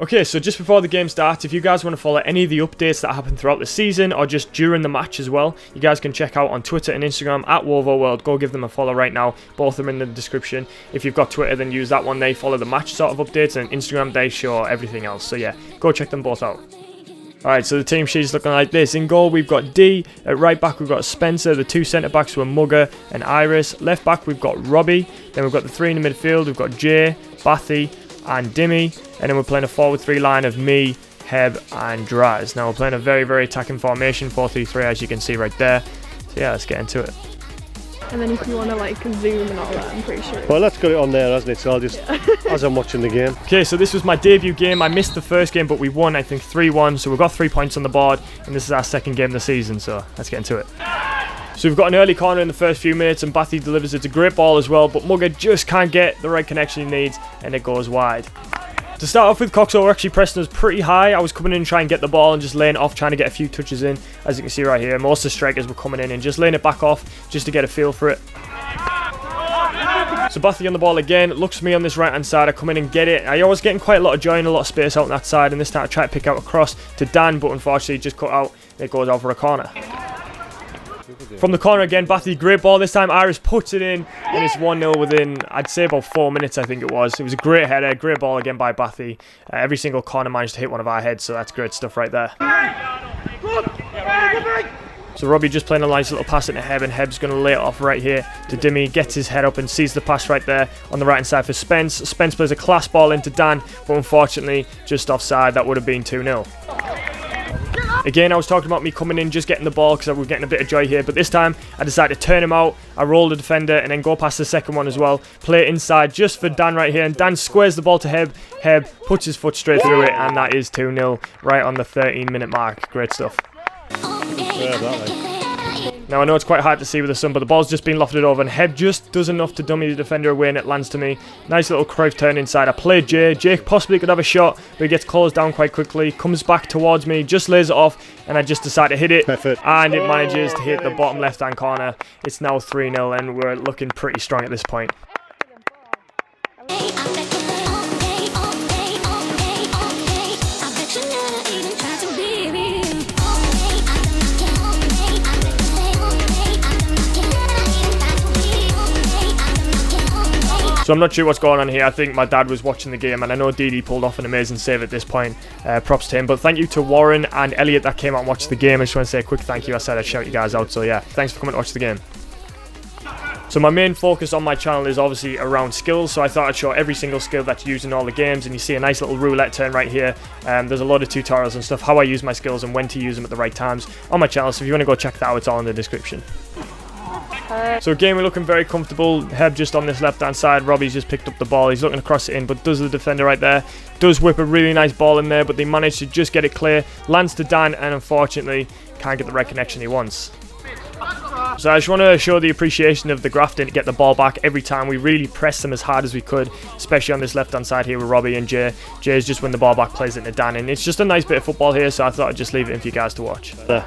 Okay, so just before the game starts, if you guys want to follow any of the updates that happen throughout the season or just during the match as well, you guys can check out on Twitter and Instagram at WOLVO World. Go give them a follow right now. Both of them in the description. If you've got Twitter, then use that one. They follow the match sort of updates, and Instagram, they show everything else. So yeah, go check them both out. Alright, so the team sheet's looking like this. In goal, we've got D. At right back, we've got Spencer. The two centre-backs were Mugger and Iris. Left back, we've got Robbie. Then we've got the three in the midfield. We've got Jay, Bathy, and Dimmy. And then we're playing a forward three line of me, Heb, and Draz. Now we're playing a very, very attacking formation, 4-3-3, as you can see right there. So yeah, let's get into it. And then if you want to like zoom and all that, I'm pretty sure. Well, that's got it on there, hasn't it? So I'll just, as I'm watching the game. Okay, so this was my debut game. I missed the first game, but we won, I think, 3-1. So we've got 3 points on the board, and this is our second game of the season. So let's get into it. So we've got an early corner in the first few minutes, and Bathy delivers it. A great ball as well, but Mugger just can't get the right connection he needs, and it goes wide. To start off with, Coxo were actually pressing us pretty high. I was coming in trying to get the ball and just laying it off, trying to get a few touches in. As you can see right here, most of the strikers were coming in and just laying it back off just to get a feel for it. So Bathy on the ball again, looks for me on this right hand side. I come in and get it. I was getting quite a lot of joy and a lot of space out on that side, and this time I try to pick out a cross to Dan, but unfortunately just cut out. It goes out for a corner. From the corner again, Bathy, great ball. This time Iris puts it in, and it's 1-0 within, I'd say, about 4 minutes, I think it was. It was a great header, great ball again by Bathy. Every single corner managed to hit one of our heads, so that's great stuff right there. So Robbie just playing a nice little pass into Heb, and Heb's going to lay it off right here to Dimmy. Gets his head up and sees the pass right there on the right hand side for Spence. Spence plays a class ball into Dan, but unfortunately just offside. That would have been 2-0. Again, I was talking about me coming in, just getting the ball because I was getting a bit of joy here. But this time, I decided to turn him out. I roll the defender and then go past the second one as well. Play it inside just for Dan right here. And Dan squares the ball to Heb. Heb puts his foot straight through it. And that is 2-0 right on the 13-minute mark. Great stuff. Now, I know it's quite hard to see with the sun, but the ball's just been lofted over, and Heb just does enough to dummy the defender away, and it lands to me. Nice little Cruyff turn inside. I played Jay. Jay possibly could have a shot, but he gets closed down quite quickly. Comes back towards me, just lays it off, and I just decide to hit it. Perfect. And it manages to hit the bottom left-hand corner. It's now 3-0, and we're looking pretty strong at this point. So I'm not sure what's going on here. I think my dad was watching the game, and I know Didi pulled off an amazing save at this point. Props to him. But thank you to Warren and Elliot that came out and watched the game. I just want to say a quick thank you. I said I'd shout you guys out. So yeah, thanks for coming to watch the game. So my main focus on my channel is obviously around skills, so I thought I'd show every single skill that's used in all the games, and you see a nice little roulette turn right here. There's a lot of tutorials and stuff, how I use my skills and when to use them at the right times on my channel, so if you want to go check that out, it's all in the description. So again, we're looking very comfortable. Heb just on this left hand side. Robbie's just picked up the ball. He's looking to cross it in, but does the defender right there. Does whip a really nice ball in there, but they manage to just get it clear. Lands to Dan, and unfortunately can't get the right connection he wants. So I just want to show the appreciation of the grafting to get the ball back every time. We really pressed them as hard as we could, especially on this left hand side here with Robbie and Jay. Jay's just when the ball back plays it into Dan, and it's just a nice bit of football here, so I thought I'd just leave it in for you guys to watch. Lovely.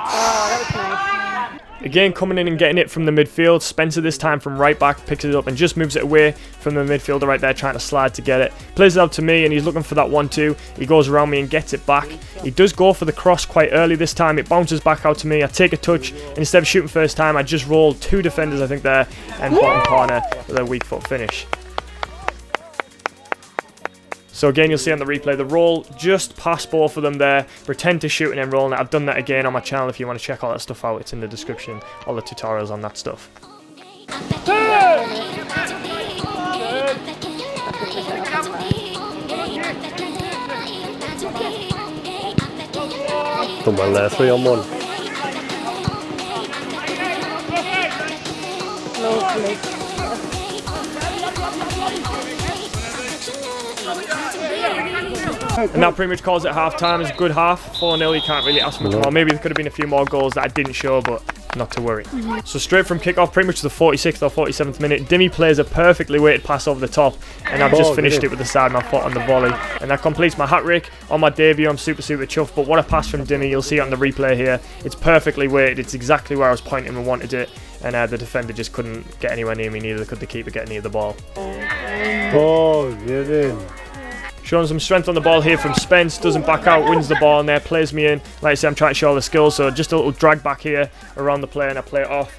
Oh, that was nice. Again, coming in and getting it from the midfield. Spencer this time from right back picks it up and just moves it away from the midfielder right there, trying to slide to get it. Plays it out to me, and he's looking for that 1-2. He goes around me and gets it back. He does go for the cross quite early this time. It bounces back out to me. I take a touch, and instead of shooting first time, I just roll 2 defenders, I think, there, and bottom corner with a weak foot finish. So again, you'll see on the replay, the roll just past both of them there, pretend to shoot and then roll. Now, I've done that again on my channel. If you want to check all that stuff out, it's in the description, all the tutorials on that stuff. Done well there, 3-on-1. Lovely. And that pretty much calls it half time. It's a good half. 4-0, you can't really ask much more. Maybe there could have been a few more goals that I didn't show, but not to worry. So straight from kickoff, pretty much the 46th or 47th minute, Dimmy plays a perfectly weighted pass over the top, and I've just finished it with the side of my foot on the volley, and that completes my hat-trick on my debut. I'm super chuffed, but what a pass from Dimmy. You'll see it on the replay here. It's perfectly weighted. It's exactly where I was pointing and wanted it, and the defender just couldn't get anywhere near me, neither could the keeper get near the ball. Oh, get in. Showing some strength on the ball here from Spence, doesn't back out, wins the ball in there, plays me in. Like I said, I'm trying to show all the skills, so just a little drag back here around the play, and I play it off.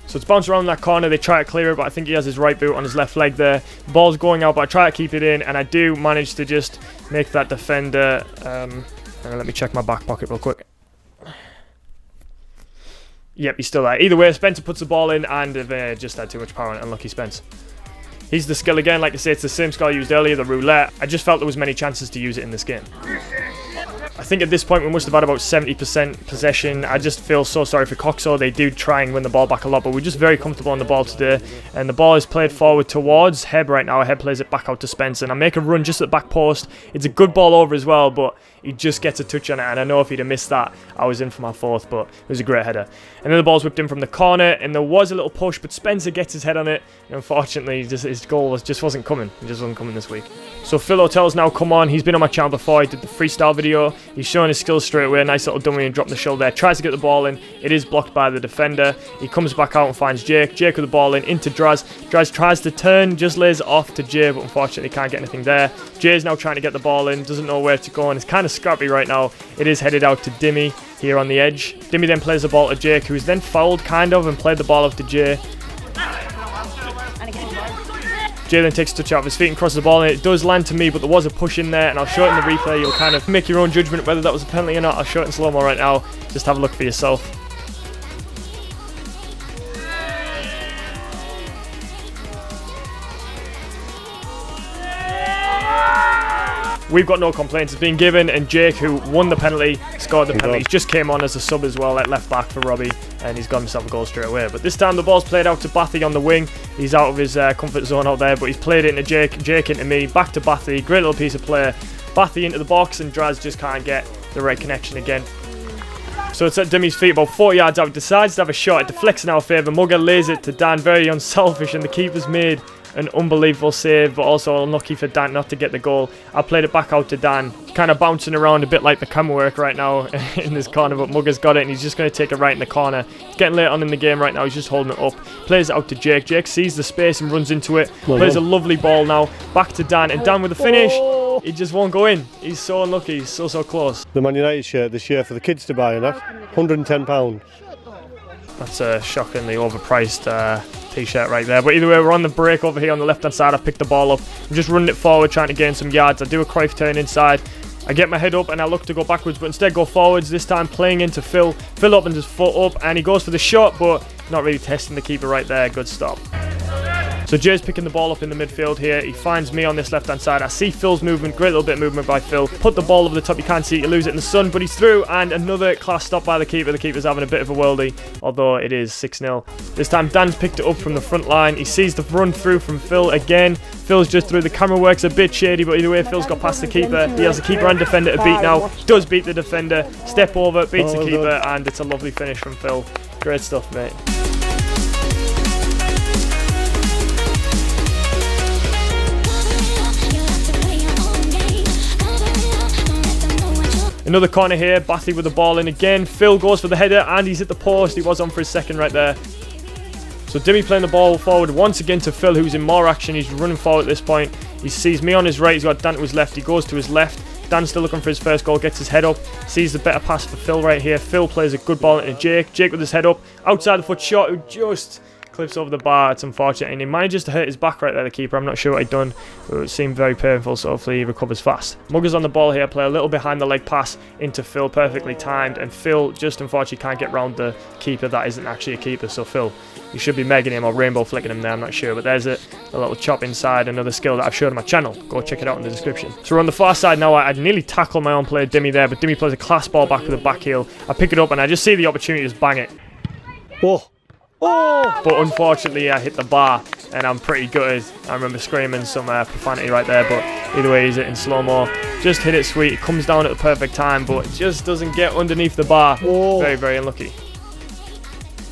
So it's bounced around that corner, they try to clear it, but I think he has his right boot on his left leg there. The ball's going out, but I try to keep it in, and I do manage to just make that defender... let me check my back pocket real quick. Yep, he's still there. Either way, Spencer puts the ball in, and just had too much power on it. Unlucky Spence. He's the skill again. Like I say, it's the same skill I used earlier, the roulette. I just felt there was many chances to use it in this game. I think at this point we must have had about 70% possession. I just feel so sorry for Coxo. They do try and win the ball back a lot, but we're just very comfortable on the ball today. And the ball is played forward towards Heb right now. Heb plays it back out to Spence, and I make a run just at the back post. It's a good ball over as well, but he just gets a touch on it, and I know if he'd have missed that, I was in for my fourth, but it was a great header. And then the ball's whipped in from the corner, and there was a little push, but Spencer gets his head on it, and unfortunately, his goal just wasn't coming. It just wasn't coming this week. So Phil Hotel's now come on. He's been on my channel before. He did the freestyle video. He's showing his skills straight away. Nice little dummy and drop the shoulder there. Tries to get the ball in. It is blocked by the defender. He comes back out and finds Jake. Jake with the ball in into Draz. Draz tries to turn, just lays it off to Jay, but unfortunately can't get anything there. Jay's now trying to get the ball in. Doesn't know where to go, and it's kind of scrappy right now. It is headed out to Dimmy here on the edge. Dimmy then plays the ball to Jake, who's then fouled kind of and played the ball off to Jay. Jay then takes a touch out of his feet and crosses the ball, and it does land to me, but there was a push in there, and I'll show it in the replay. You'll kind of make your own judgment whether that was a penalty or not. I'll show it in slow-mo right now. Just have a look for yourself. We've got no complaints. It's been given, and Jake, who won the penalty, scored the penalty. He just came on as a sub as well at left back for Robbie, and he's got himself a goal straight away. But this time the ball's played out to Bathy on the wing. He's out of his comfort zone out there, but he's played it into Jake. Jake into me, back to Bathy. Great little piece of play. Bathy into the box, and Draz just can't get the right connection again. So it's at Dimmy's feet, about 40 yards out. Decides to have a shot. It deflects in our favour. Mugger lays it to Dan. Very unselfish, and the keeper's made an unbelievable save, but also unlucky for Dan not to get the goal. I played it back out to Dan, kind of bouncing around a bit like the camera work right now in this corner, but Mugger's got it, and he's just going to take it right in the corner. It's getting late on in the game right now. He's just holding it up, plays it out to Jake. Jake sees the space and runs into it, plays a lovely ball now back to Dan, and Dan with the finish. He just won't go in. He's so unlucky. He's so close. The Man United shirt this year for the kids to buy, and that £110. That's a shockingly overpriced t-shirt right there. But either way, we're on the break over here on the left-hand side. I picked the ball up. I'm just running it forward, trying to gain some yards. I do a Cruyff turn inside. I get my head up and I look to go backwards, but instead go forwards. This time playing into Phil. Phil opens his foot up and he goes for the shot, but not really testing the keeper right there. Good stop. So Jay's picking the ball up in the midfield here. He finds me on this left-hand side. I see Phil's movement. Great little bit of movement by Phil. Put the ball over the top. You can't see it. You lose it in the sun, but he's through. And another class stop by the keeper. The keeper's having a bit of a worldie, although it is 6-0. This time Dan's picked it up from the front line. He sees the run through from Phil again. Phil's just through. The camera works a bit shady, but either way, Phil's got past the keeper. He has the keeper and defender to beat now. Does beat the defender. Step over, beats the keeper, and it's a lovely finish from Phil. Great stuff, mate. Another corner here, Bathy with the ball in again. Phil goes for the header and he's hit the post. He was on for his second right there. So Dimmy playing the ball forward once again to Phil, who's in more action. He's running forward at this point. He sees me on his right. He's got Dan to his left. He goes to his left. Dan's still looking for his first goal, gets his head up. Sees the better pass for Phil right here. Phil plays a good ball into Jake. Jake with his head up. Outside the foot shot, who just clips over the bar. It's unfortunate, and he manages to hurt his back right there, the keeper. I'm not sure what he'd done, but it seemed very painful, so hopefully he recovers fast. Mugger's on the ball here, play a little behind the leg pass into Phil, perfectly timed, and Phil just unfortunately can't get round the keeper. That isn't actually a keeper, so Phil, you should be megging him or rainbow flicking him there, I'm not sure, but there's it, a little chop inside, another skill that I've showed on my channel. Go check it out in the description. So we're on the far side now. I'd nearly tackled my own player Dimmy there, but Dimmy plays a class ball back with a back heel. I pick it up and I just see the opportunity to just bang it. Oh! Oh! But unfortunately I hit the bar and I'm pretty gutted. I remember screaming some profanity right there, but either way he's it in slow-mo. Just hit it sweet. It comes down at the perfect time, but it just doesn't get underneath the bar. Oh. Very, very unlucky.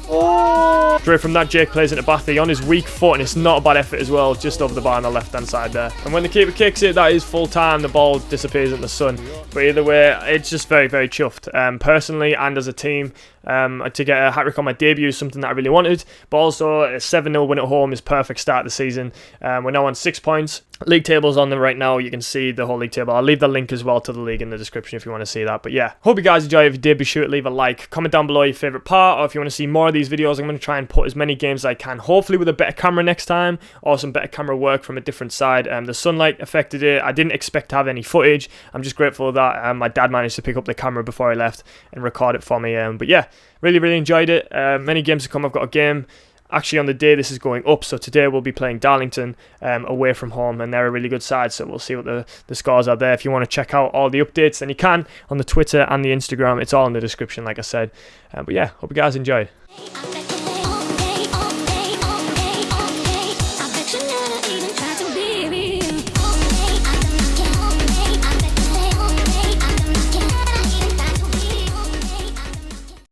Straight from that, Jake plays into Bathy on his weak foot, and it's not a bad effort as well, just over the bar on the left-hand side there. And when the keeper kicks it, that is full time. The ball disappears in the sun. But either way, it's just very, very chuffed. Personally and as a team, to get a hat-trick on my debut is something that I really wanted. But also, a 7-0 win at home is perfect start of the season. We're now on 6 points. League table's on there right now. You can see the whole league table. I'll leave the link as well to the league in the description if you want to see that. But yeah, hope you guys enjoy. If you did, be sure to leave a like. Comment down below your favourite part, or if you want to see more of these videos, I'm going to try and put as many games as I can, hopefully with a better camera next time, or some better camera work from a different side. The sunlight affected it. I didn't expect to have any footage. I'm just grateful that my dad managed to pick up the camera before I left and record it for me. But yeah, really, really enjoyed it. Many games to come. I've got a game actually on the day this is going up, so today we'll be playing Darlington away from home, and they're a really good side, so we'll see what the scores are there. If you want to check out all the updates, then you can on the Twitter and the Instagram. It's all in the description, like I said. But yeah, hope you guys enjoyed.